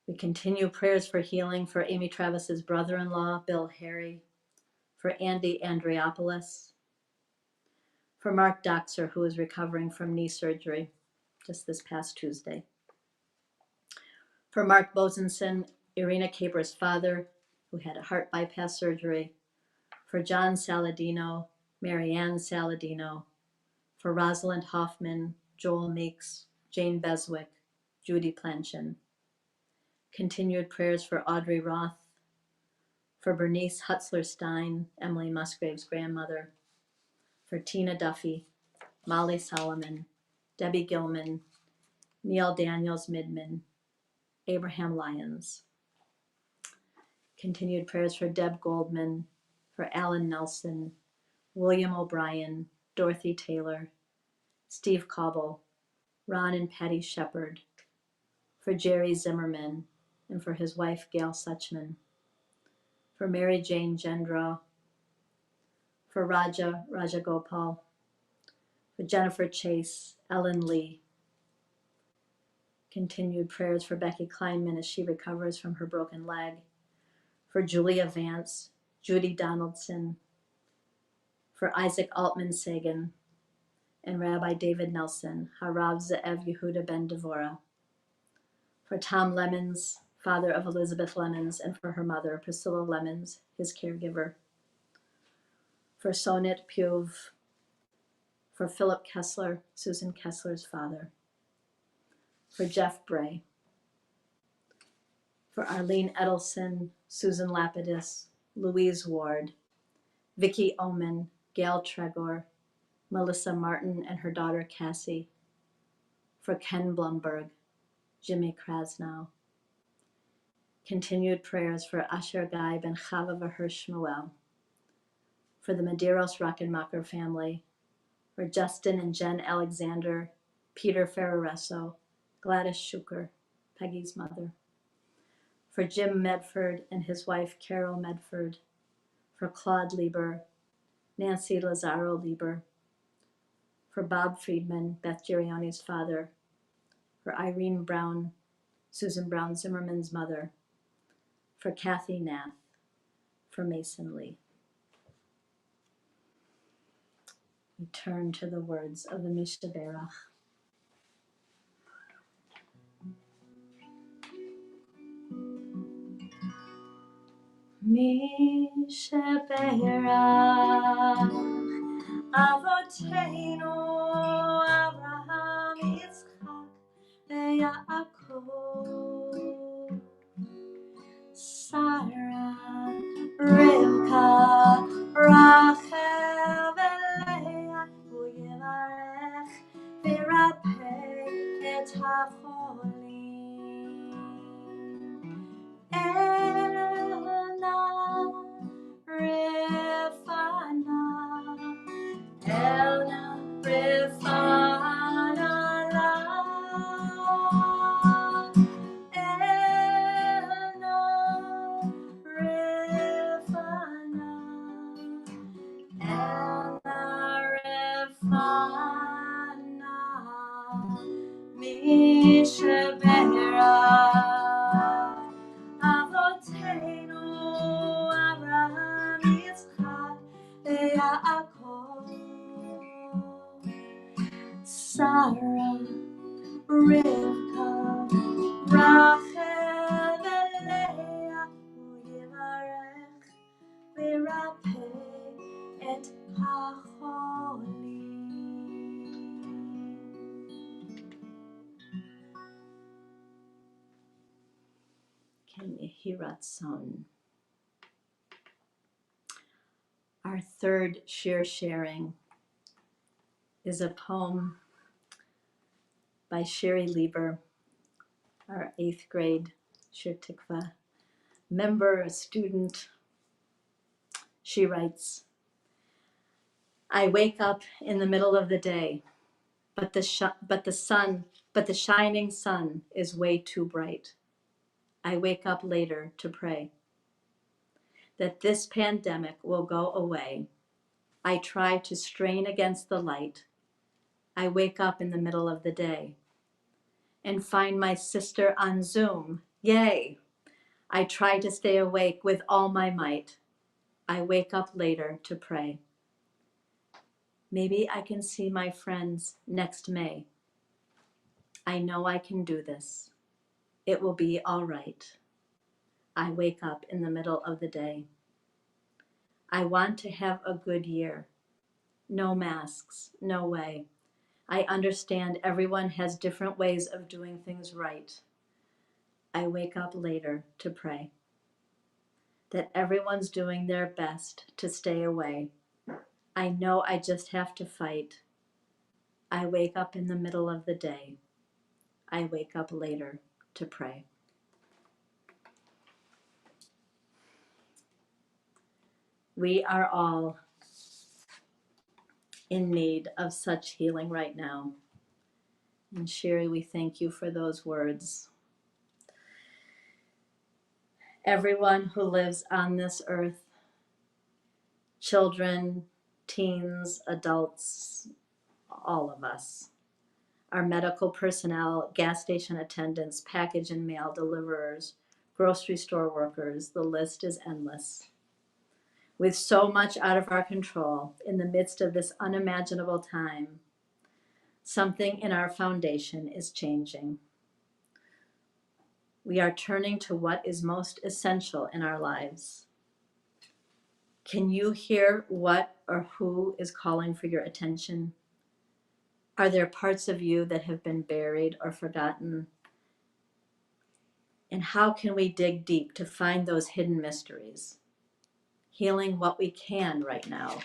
We continue prayers for healing for Amy Travis's brother-in-law, Bill Harry, for Andy Andreopoulos, for Mark Doxer, who is recovering from knee surgery just this past Tuesday, for Mark Bosenson, Irina Caper's father, who had a heart bypass surgery, for John Saladino, Marianne Saladino, for Rosalind Hoffman, Joel Meeks, Jane Beswick, Judy Planchin. Continued prayers for Audrey Roth, for Bernice Hutzler-Stein, Emily Musgrave's grandmother, for Tina Duffy, Molly Solomon, Debbie Gilman, Neil Daniels Midman, Abraham Lyons. Continued prayers for Deb Goldman, for Alan Nelson, William O'Brien, Dorothy Taylor, Steve Cobble, Ron and Patty Shepard, for Jerry Zimmerman, and for his wife Gail Suchman, for Mary Jane Gendro, for Raja Rajagopal, for Jennifer Chase, Ellen Lee. Continued prayers for Becky Kleinman as she recovers from her broken leg, for Julia Vance, Judy Donaldson, for Isaac Altman Sagan, and Rabbi David Nelson, Harav Ze'ev Yehuda ben Devora, for Tom Lemons, father of Elizabeth Lemons, and for her mother, Priscilla Lemons, his caregiver, for Sonit Puv, for Philip Kessler, Susan Kessler's father, for Jeff Bray, for Arlene Edelson, Susan Lapidus, Louise Ward, Vicki Oman, Gail Tregor, Melissa Martin and her daughter Cassie, for Ken Blumberg, Jimmy Krasnow. Continued prayers for Asher Guy ben Chava Vaher Shmuel, for the Medeiros Rockenmacher family, for Justin and Jen Alexander, Peter Ferraresso, Gladys Schuker, Peggy's mother, for Jim Medford and his wife Carol Medford, for Claude Lieber, Nancy Lazaro Lieber, for Bob Friedman, Beth Girioni's father, for Irene Brown, Susan Brown Zimmerman's mother, for Kathy Nath, for Mason Lee. We turn to the words of the Mishaberach. Mishaberach Avoteinu Avraham Yitzchak veYaakov Sarah Rivka Rachel veLeah Uyevarech v'Rapeh et hacholim Elna Refana Elna Refana la Elna Refana Elna Refana Mishaberach Avoteinu Avraham Yitzchak veYaakov Sarah Rivka Rachel veLeah Uyevarech v'Rapeh et hacholim. Ken Yehiratzon. Our third shir sharing is a poem by Sherry Lieber, our 8th grade Shir Tikvah member, a student. She writes, I wake up in the middle of the day, but the shining sun is way too bright. I wake up later to pray that this pandemic will go away. I try to strain against the light. I wake up in the middle of the day and find my sister on Zoom. Yay! I try to stay awake with all my might. I wake up later to pray. Maybe I can see my friends next May. I know I can do this. It will be all right. I wake up in the middle of the day. I want to have a good year. No masks, no way. I understand everyone has different ways of doing things right. I wake up later to pray that everyone's doing their best to stay away. I know I just have to fight. I wake up in the middle of the day. I wake up later to pray. We are all in need of such healing right now. And Sherry, we thank you for those words. Everyone who lives on this earth, children, teens, adults, all of us, our medical personnel, gas station attendants, package and mail deliverers, grocery store workers, the list is endless. With so much out of our control, in the midst of this unimaginable time, something in our foundation is changing. We are turning to what is most essential in our lives. Can you hear what or who is calling for your attention? Are there parts of you that have been buried or forgotten? And how can we dig deep to find those hidden mysteries? Healing what we can right now,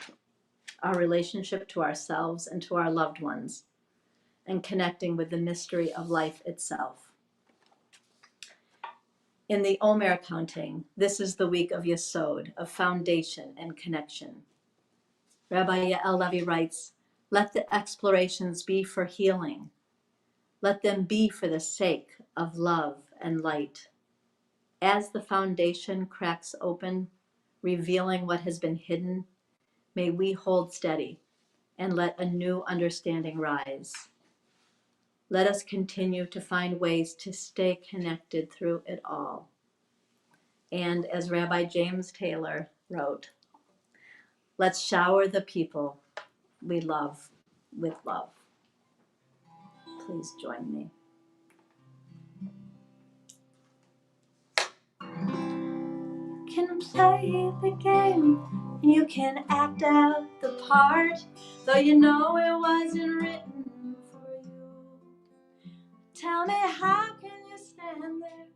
our relationship to ourselves and to our loved ones, and connecting with the mystery of life itself. In the Omer counting, this is the week of Yesod, of foundation and connection. Rabbi Yael Levi writes, let the explorations be for healing. Let them be for the sake of love and light. As the foundation cracks open, revealing what has been hidden, may we hold steady and let a new understanding rise. Let us continue to find ways to stay connected through it all. And as Rabbi James Taylor wrote, let's shower the people we love with love. Please join me. You can play the game, and you can act out the part, though you know it wasn't written for you. Tell me, how can you stand there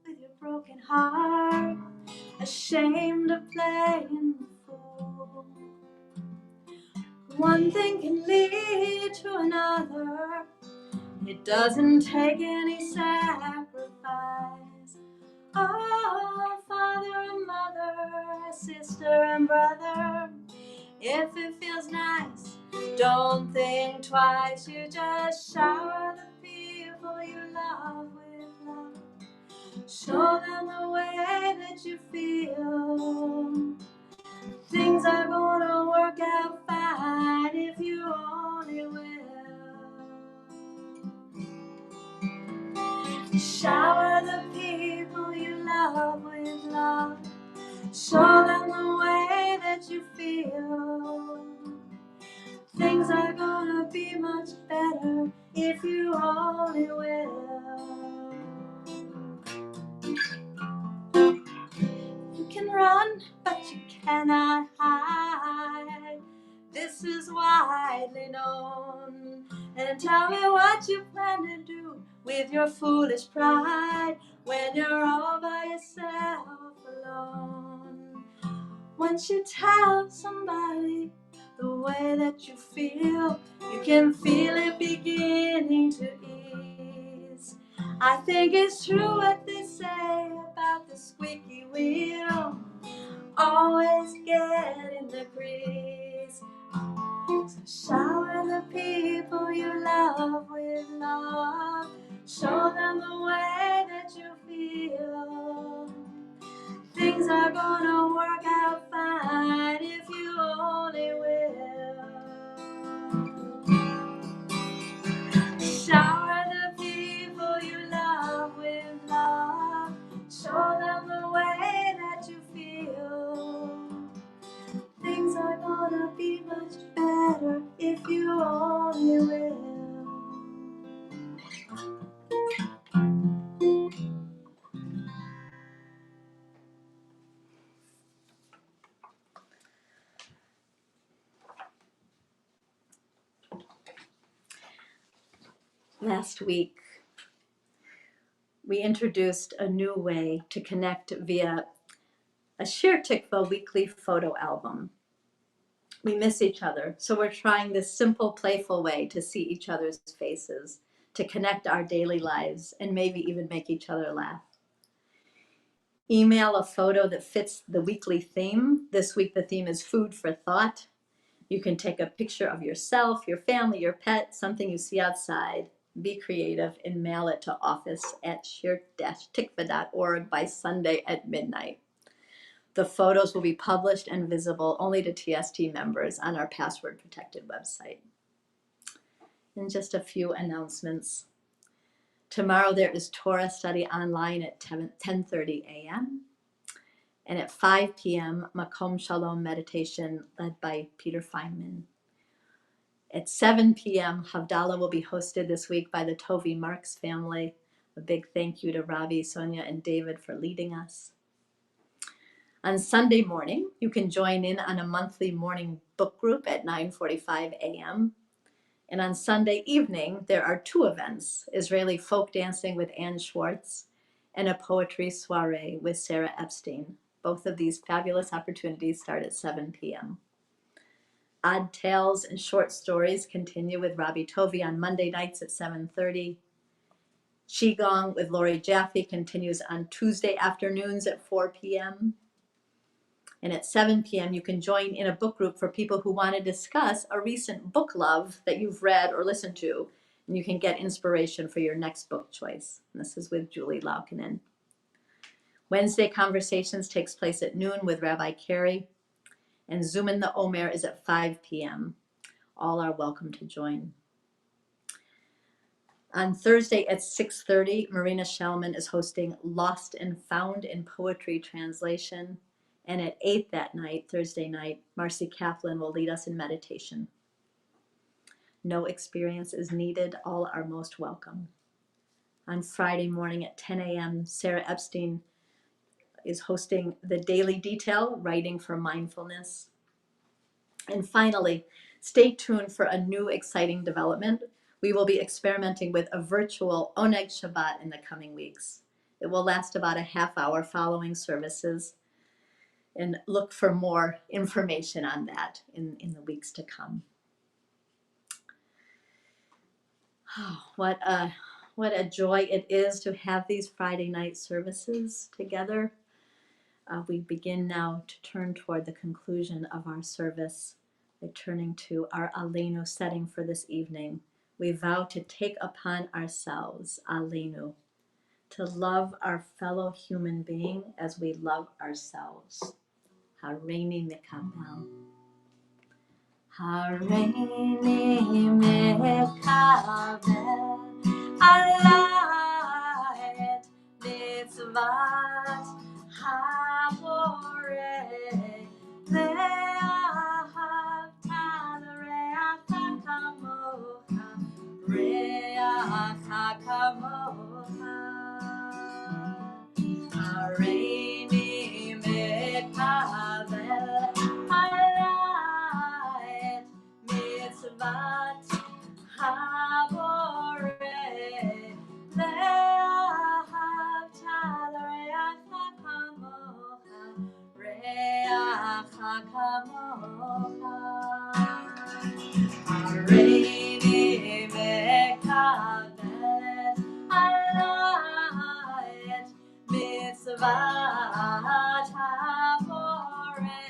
with your broken heart, ashamed of playing the fool? One thing can lead to another. It doesn't take any sacrifice. Oh, father and mother, sister and brother, if it feels nice, don't think twice. You just shower the people you love with love. Show them the way that you feel. Things are gonna work out fine if you only will. Shower the people you love with love. Show them the way that you feel. Things are gonna be much better if you only will. You can run, but you cannot hide. This is widely known. And tell me what you plan to do with your foolish pride when you're all by yourself alone. Once you tell somebody the way that you feel, you can feel it beginning to ease. I think it's true what they say about the squeaky wheel, always get in the grease. So shower the people you love with love. Show them the way that you feel. Things are gonna work out fine if you only will. Shower the people you love with love. Show them the way that you feel. Things are gonna be much better if you only will. Last week, we introduced a new way to connect via a Shir Tikvah weekly photo album. We miss each other, so we're trying this simple, playful way to see each other's faces, to connect our daily lives, and maybe even make each other laugh. Email a photo that fits the weekly theme. This week, the theme is food for thought. You can take a picture of yourself, your family, your pet, something you see outside. Be creative and mail it to office@shir-tikvah.org by Sunday at midnight. The photos will be published and visible only to TST members on our password-protected website. And just a few announcements. Tomorrow there is Torah study online at 10:30 a.m. And at 5 p.m., Makom Shalom meditation led by Peter Feynman. At 7 p.m., Havdalah will be hosted this week by the Tovi Marks family. A big thank you to Ravi, Sonia, and David for leading us. On Sunday morning, you can join in on a monthly morning book group at 9:45 a.m. And on Sunday evening, there are two events, Israeli folk dancing with Ann Schwartz and a poetry soiree with Sarah Epstein. Both of these fabulous opportunities start at 7 p.m. Odd Tales and Short Stories continue with Rabbi Tovi on Monday nights at 7:30. Qigong with Lori Jaffe continues on Tuesday afternoons at 4 p.m. And at 7 p.m., you can join in a book group for people who want to discuss a recent book love that you've read or listened to, and you can get inspiration for your next book choice. And this is with Julie Laukinen. Wednesday Conversations takes place at noon with Rabbi Carey, and Zoom in the Omer is at 5 p.m. All are welcome to join. On Thursday at 6:30, Marina Schellman is hosting Lost and Found in Poetry translation. And at 8 that night, Thursday night, Marcy Kaplan will lead us in meditation. No experience is needed. All are most welcome. On Friday morning at 10 a.m., Sarah Epstein is hosting The Daily Detail, Writing for Mindfulness. And finally, stay tuned for a new exciting development. We will be experimenting with a virtual Oneg Shabbat in the coming weeks. It will last about a half hour following services, and look for more information on that in the weeks to come. Oh, what a joy it is to have these Friday night services together. We begin now to turn toward the conclusion of our service by turning to our Aleinu setting for this evening. We vow to take upon ourselves, Aleinu, to love our fellow human being as we love ourselves. Hareini Mikabel. Hareini Mikabel alai et mitzvat Hamore ve'ahavta l'reacha kamocha reacha kamocha Hareini mekabel alai et mitzvat Hamore ve'ahavta l'reacha kamocha reacha kamocha Hareini mekabel alai et mitzvat Hamore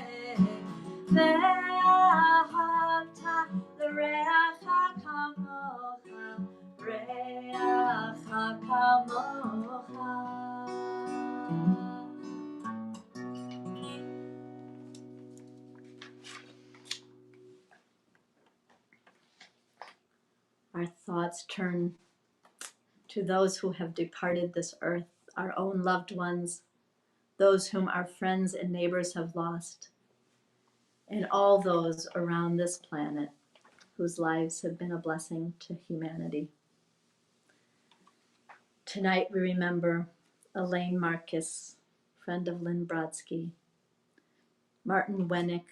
ve'ahavta l'reacha kamocha reacha kamocha. Our thoughts turn to those who have departed this earth, our own loved ones, those whom our friends and neighbors have lost, and all those around this planet whose lives have been a blessing to humanity. Tonight we remember Elaine Marcus, friend of Lynn Brodsky, Martin Wennick,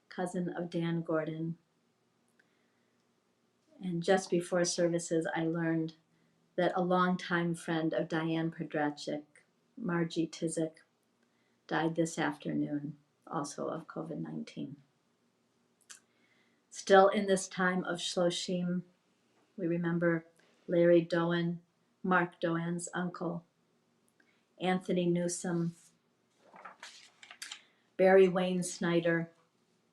cousin of Dan Gordon. And just before services, I learned that a longtime friend of Diane Podrachik, Margie Tizik, died this afternoon, also of COVID-19. Still in this time of Shloshim, we remember Larry Doan, Mark Doan's uncle, Anthony Newsom, Barry Wayne Snyder,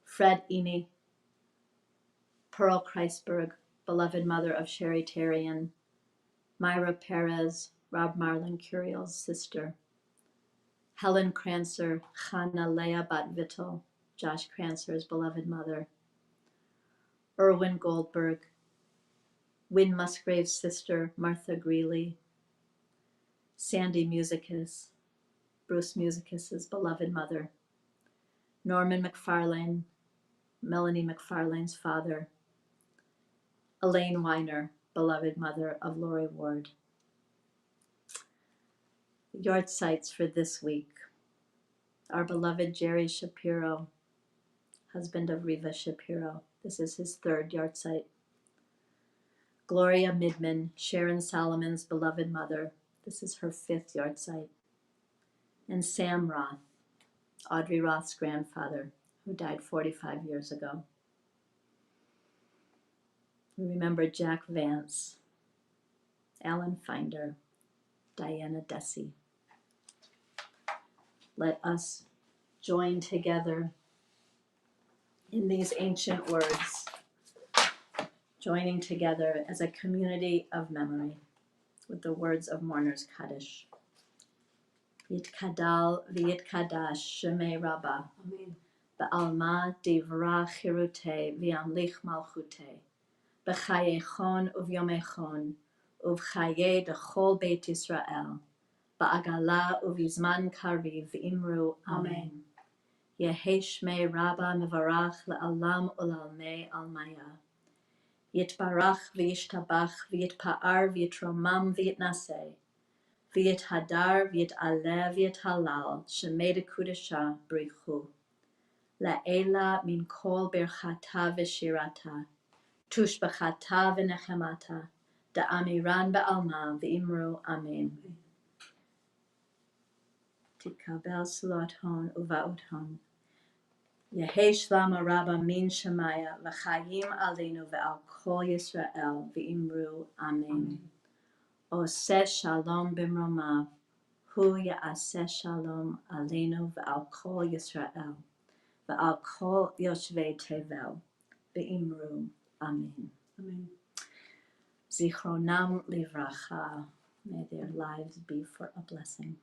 Fred Eny, Pearl Kreisberg, beloved mother of Sherry Tarian, Myra Perez, Rob Marlin Curiel's sister, Helen Krancer, Chana Leah Bat Vittel, Josh Krancer's beloved mother, Erwin Goldberg, Win Musgrave's sister, Martha Greeley, Sandy Musicus, Bruce Musicus's beloved mother, Norman McFarlane, Melanie McFarlane's father, Elaine Weiner, beloved mother of Lori Ward. Yard sites for this week. Our beloved Jerry Shapiro, husband of Reva Shapiro. This is his third yard site. Gloria Midman, Sharon Solomon's beloved mother. This is her fifth yard site. And Sam Roth, Audrey Roth's grandfather, who died 45 years ago. We remember Jack Vance, Alan Finder, Diana Dessy. Let us join together in these ancient words, joining together as a community of memory with the words of Mourner's Kaddish. Yitkadal v'yitkadash shemei Rabbah, ba'alma divra chirute v'yamlich malchute, b'chayechon uvyomechon ובחיי דכל בית ישראל, בעגלה ובזמן קריב ואמרו אמן. יהי שמי רבה מברך לעולם ולעולמי עלמיה. יתברך וישתבח ויתפאר ויתרומם ויתנשא, ויתהדר ויתעלה ויתהלל, שמי דקודשה בריחו. לעילה מן כל ברכתה ושירתה, תושבחתה ונחמתה, דאמירן בעלמא ואמרו אמן. תקבל סלעות הון ובאות הון. יהי שלמה רבה מן שמיה וחיים עלינו ועל כל ישראל ואמרו אמן. עושה שלום במרומיו, הוא יעשה שלום עלינו ועל כל ישראל ועל כל יושבי תבל ואמרו אמן. זיכרונם לברכה. May their lives be for a blessing.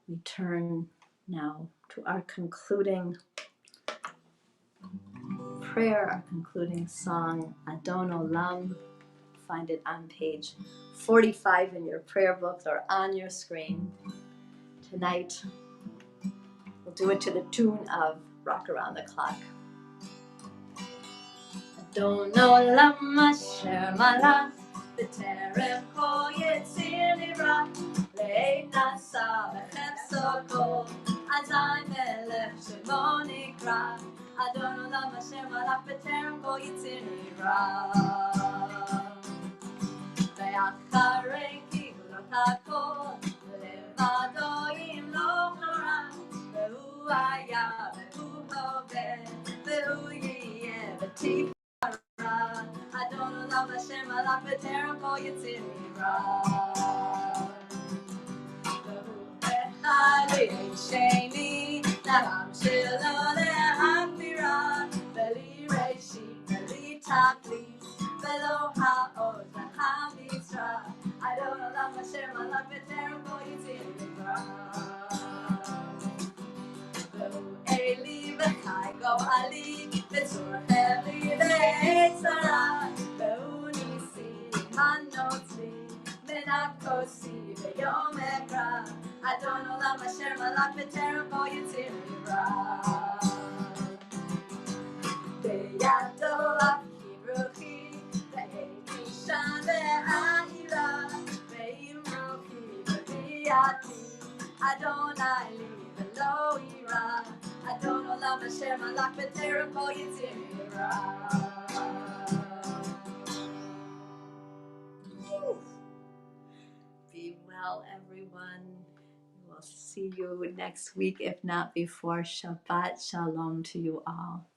We turn now to our concluding prayer, our concluding song, Adon Olam. Find it on page 45 in your prayer books or on your screen. Tonight, we'll do it to the tune of Rock Around the Clock. Adon Olam asher malach b'terem kol yetzir nivra le'et nasa v'chepso kol azay melech shemo nikra Adon Olam asher malach b'terem kol yetzir nivra ve'acharei kilot hakol levado yimloch nora ve'hu haya ve'hu hoveh ve'hu yiyeh v'tif Adon Olam Hashem Malach B'terem Kol Yetzir Nivra V'hu Echad V'Sheni Naham Shelo Le'Hagvira V'li Reishit V'li Taklit V'lo Ha'oz V'Ha'Mitzra Adon Olam Hashem Malach B'terem Kol Yetzir Nivra V'hu Eli V'chai Go'ali V'tzur Heli V'Etzara V'hu Nisi Manotzi V'Nakosi V'yom Ekra Adon Olam Asher Malach B'terem Kol Yetzir Nivra V'yado Aki Ruchi V'Ei Ishan V'Ahila V'Imruchi V'Viyati Adonai Li V'lo Ira Adon Olam Asher Malach B'terem Kol Yetzir Nivra. Be well, everyone. We'll see you next week, if not before. Shabbat Shalom to you all.